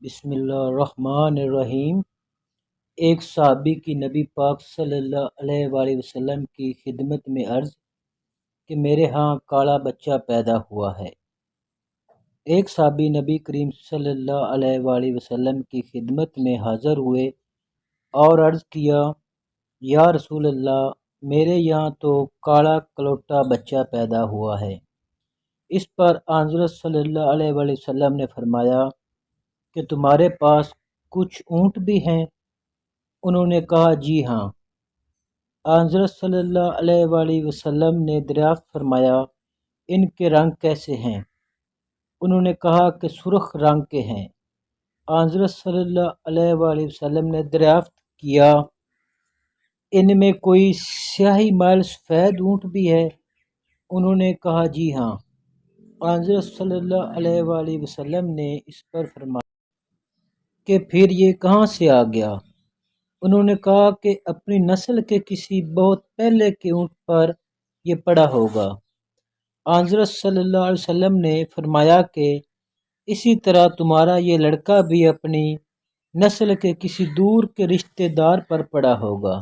بسم اللہ الرحمن الرحیم۔ ایک صحابی کی نبی پاک صلی اللہ علیہ وآلہ وسلم کی خدمت میں عرض کہ میرے ہاں کالا بچہ پیدا ہوا ہے۔ ایک صحابی نبی کریم صلی اللہ علیہ وآلہ وسلم کی خدمت میں حاضر ہوئے اور عرض کیا، یا رسول اللہ، میرے یہاں تو کالا کلوٹا بچہ پیدا ہوا ہے۔ اس پر حضرت صلی اللہ علیہ وآلہ وسلم نے فرمایا کہ تمہارے پاس کچھ اونٹ بھی ہیں؟ انہوں نے کہا جی ہاں۔ حضرت صلی اللہ علیہ وآلہ وسلم نے دریافت فرمایا، ان کے رنگ کیسے ہیں؟ انہوں نے کہا کہ سرخ رنگ کے ہیں۔ حضرت صلی اللہ علیہ وآلہ وسلم نے دریافت کیا، ان میں کوئی سیاہی مائل سفید اونٹ بھی ہے؟ انہوں نے کہا جی ہاں۔ حضرت صلی اللہ علیہ وآلہ وسلم نے اس پر فرمایا کہ پھر یہ کہاں سے آ گیا؟ انہوں نے کہا کہ اپنی نسل کے کسی بہت پہلے کے اونٹ پر یہ پڑا ہوگا۔ حضرت صلی اللہ علیہ وسلم نے فرمایا کہ اسی طرح تمہارا یہ لڑکا بھی اپنی نسل کے کسی دور کے رشتہ دار پر پڑا ہوگا۔